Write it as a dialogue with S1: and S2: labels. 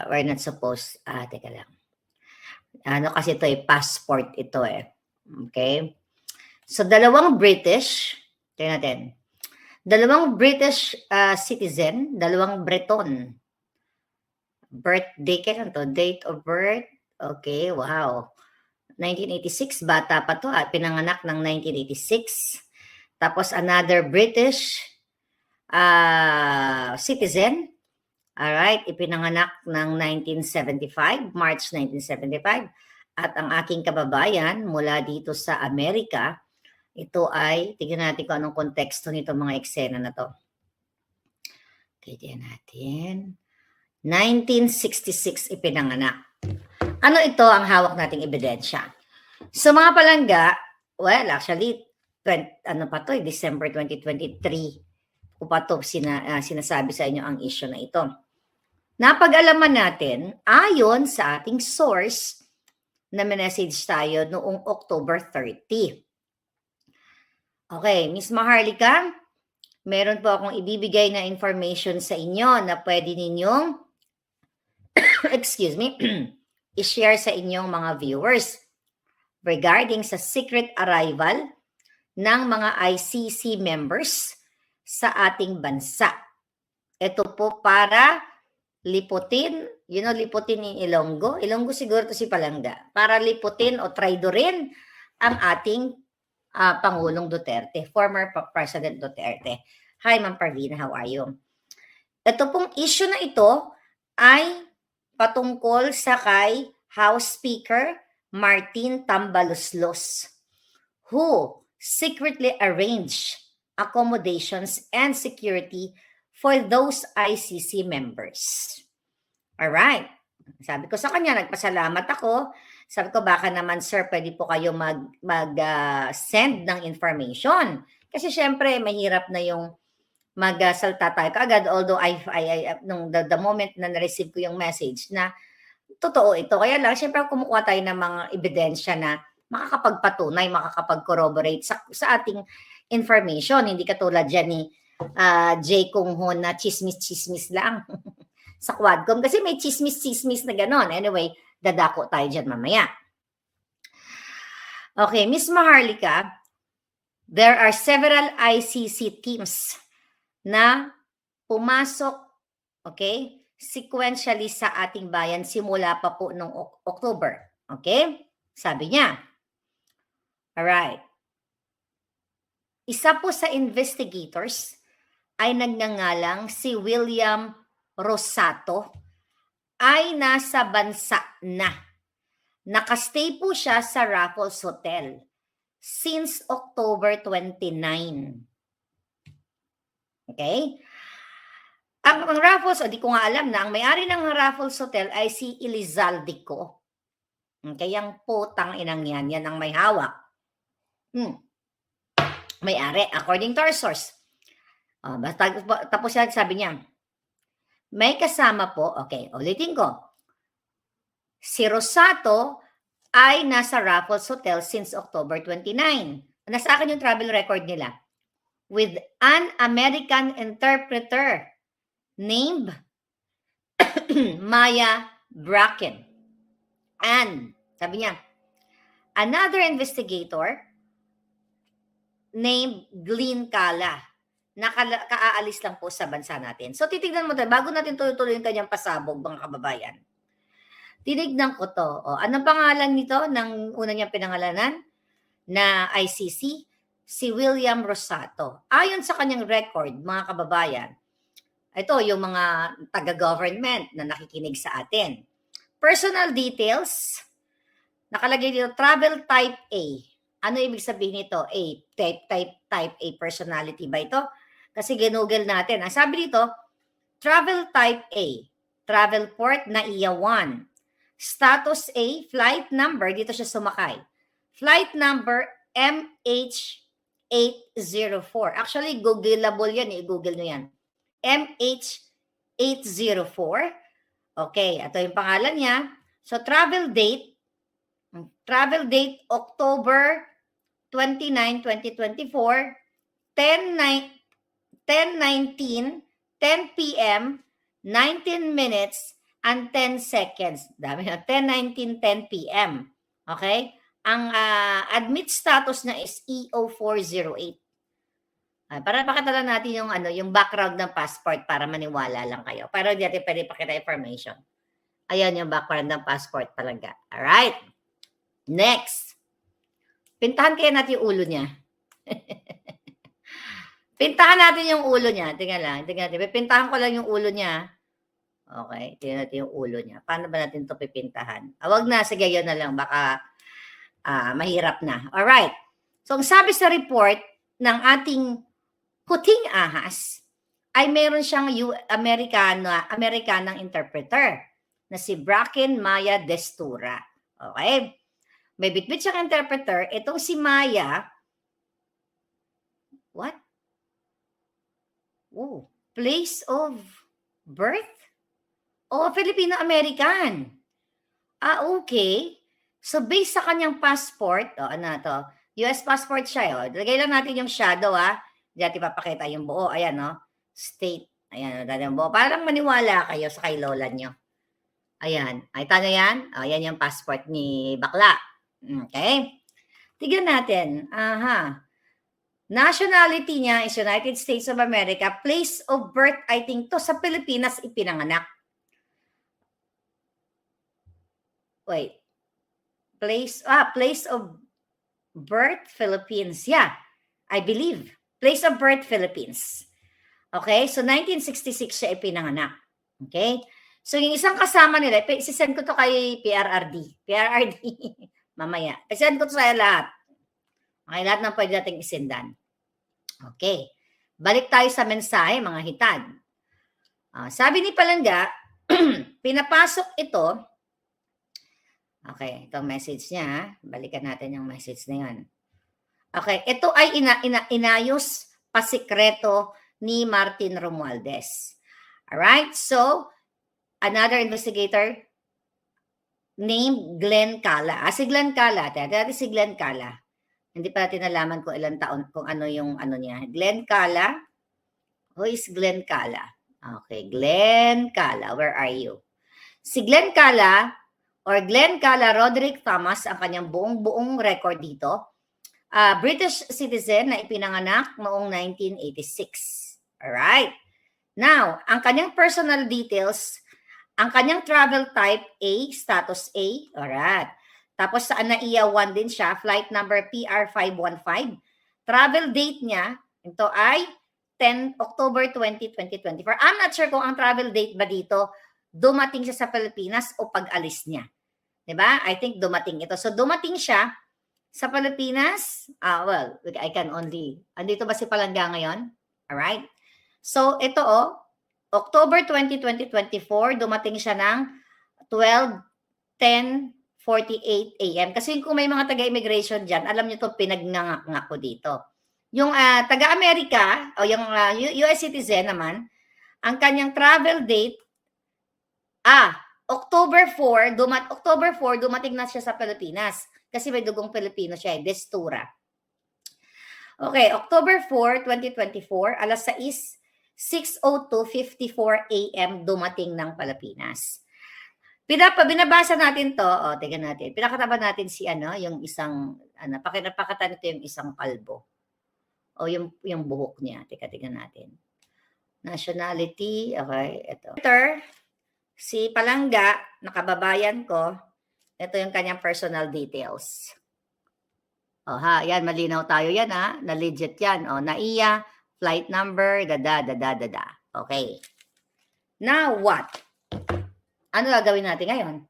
S1: we're not supposed, teka lang. Ano kasi ito passport ito Okay? So, dalawang British, tingnan natin. Dalawang British citizen, dalawang Breton. Birthday, kailan to? Date of birth? Okay, wow. 1986, bata pa to, pinanganak ng 1986. Tapos another British citizen, alright, ipinanganak ng 1975, March 1975. At ang aking kababayan mula dito sa Amerika, ito ay, tignan natin kung anong konteksto nito mga eksena na to. Okay, tignan natin. 1966 ipinanganak. Ano ito ang hawak nating ebidensya? So mga palangga, well, actually, December 2023, ko pa ito sinasabi sa inyo ang issue na ito. Napag-alaman natin, ayon sa ating source, na message tayo noong October 30. Okay, Miss Maharlika, meron po akong ibibigay na information sa inyo na pwede ninyong i-share sa inyong mga viewers regarding sa secret arrival ng mga ICC members sa ating bansa. Ito po para liputin, liputin ni Ilonggo. Ilonggo siguro to si Palangga. Para liputin o traidorin ang ating Pangulong Duterte, former President Duterte. Hi, Ma'am Parvina, how are you? Ito pong issue na ito ay patungkol sa kay House Speaker Martin Tambaloslos, who secretly arranged accommodations and security for those ICC members. Alright. Sabi ko sa kanya, nagpasalamat ako. Sabi ko, baka naman sir, pwede po kayo mag-send ng information. Kasi syempre, mahirap na yung magsalta tayo kaagad. Although, the moment na na-receive ko yung message na totoo ito. Kaya lang, syempre, kumukuha tayo ng mga ebidensya na makakapagpatunay, makakapag-corroborate sa ating information. Hindi katulad dyan ni Jay Kung Ho na chismis-chismis lang sa Quadcom. Kasi may chismis-chismis na ganon. Anyway, dadako tayo dyan mamaya. Okay, Miss Maharlika, there are several ICC teams na pumasok, okay, sequentially sa ating bayan simula pa po noong October. Okay? Sabi niya. Alright. Isa po sa investigators ay nagngangalang si William Rosato ay nasa bansa na. Nakastay po siya sa Raffles Hotel since October 29. Okay? Ang Raffles, di ko nga alam na, ang may-ari ng Raffles Hotel ay si Elizaldico. Okay, ang putang inang yan ang may hawak. May-ari, according to our source. Tapos yan, sabi niya, may kasama po, okay, ulitin ko. Si Rosato ay nasa Raffles Hotel since October 29. Nasa akin yung travel record nila. With an American interpreter named Maya Bracken. And, sabi niya, another investigator named Glenn Cala na kaalis lang po sa bansa natin. So, titignan mo tayo, bago natin tuloy-tuloy yung kanyang pasabog, mga kababayan. Tinignan ko to. Anong pangalan nito ng una niyang pinangalanan na ICC? Si William Rosato. Ayon sa kanyang record, mga kababayan, ito yung mga taga-government na nakikinig sa atin. Personal details, nakalagay dito, travel type A. Ano ibig sabihin nito? Type A personality ba ito? Kasi ginugol natin. Ang sabi dito, travel type A, travel port NAIA 1. Status A, flight number, dito siya sumakay. Flight number MH804. Actually, Googleable yan. I-Google nyo yan. MH804. Okay, ito yung pangalan niya. So, travel date October 29, 2024, 10:19, 10 p.m., 19 minutes, and 10 seconds. Dami na. 10:19, 10 p.m. Okay? Ang admit status na is EO408. Para pakita lang natin yung background ng passport para maniwala lang kayo. Pero hindi natin pwede pakita information. Ayan yung background ng passport talaga. Alright. Next. Pintahan kaya natin yung ulo niya. Pintahan natin yung ulo niya. Tingnan lang. Pipintahan ko lang yung ulo niya. Okay. Tingnan natin yung ulo niya. Paano ba natin ito pipintahan? Wag na. Sige, yun na lang. Baka mahirap na. Alright. So, ang sabi sa report ng ating puting ahas ay meron siyang Amerikanang interpreter na si Bracken Maya Destura. Okay? May bitbit siyang interpreter. Itong si Maya, what? Oh, place of birth? Oh, Filipino-American. Okay. So, based sa kanyang passport, US passport siya, Lagay lang natin yung shadow, Diyan ipapakita yung buo. Ayan, State. Ayan, yung buo. Parang maniwala kayo sa kay lola nyo. Ayan. Nakita nyo yan? Ayan yung passport ni bakla. Okay? Tignan natin. Nationality niya is United States of America. Place of birth, I think to sa Pilipinas ipinanganak. Wait. Place of birth, Philippines. Yeah, I believe. Place of birth, Philippines. Okay, so 1966 siya ipinanganak. Okay, so yung isang kasama nila, isisend ko to kay PRRD. Mamaya. Isend ko to sa lahat. Okay, lahat ng pwede nating isendan. Okay, balik tayo sa mensahe, mga hitad. Sabi ni Palangga, pinapasok ito. Okay, itong message niya. Balikan natin yung message na yun. Okay, ito ay inayos pasikreto ni Martin Romualdez. Alright, so, another investigator named Glenn Cala. Si Glenn Cala, si Glenn Cala. Hindi pa natin nalaman kung ilang taon, kung ano yung niya. Glenn Cala. Who is Glenn Cala? Okay, Glenn Cala, where are you? Si Glenn Cala, or Glenn Cala Roderick Thomas, ang kanyang buong record dito. British citizen na ipinanganak noong 1986. Alright. Now, ang kanyang personal details, ang kanyang travel type A, status A. Alright. Tapos sa NAIA 1 din siya, flight number PR515. Travel date niya, ito ay 10 October 20, 2024. I'm not sure kung ang travel date ba dito, dumating siya sa Pilipinas o pag-alis niya. Diba? I think dumating ito. So, dumating siya sa Pilipinas. Well, I can only... Andito ba si Palangga ngayon? Alright. So, ito October 20, 2024, dumating siya ng 12:10:48 a.m. Kasi kung may mga taga-immigration dyan, alam nyo ito, pinagnangak ko dito. Yung taga-Amerika, o yung US citizen naman, ang kanyang travel date, October 4, dumating na siya sa Pilipinas. Kasi may dugong Pilipino siya, Destura. Okay, October 4, 2024, alas 6:02:54 a.m. dumating ng Pilipinas. Binabasa natin to, tingnan natin. Pinakataban natin si yung isang, pakita nito yung isang kalbo. O yung buhok niya. Tingnan natin. Nationality, okay, ito. Si Palangga, nakababayan ko, ito yung kanyang personal details. Yan, malinaw tayo yan na legit yan. NAIA, flight number, dada. Okay. Now what? Ano gagawin natin ngayon?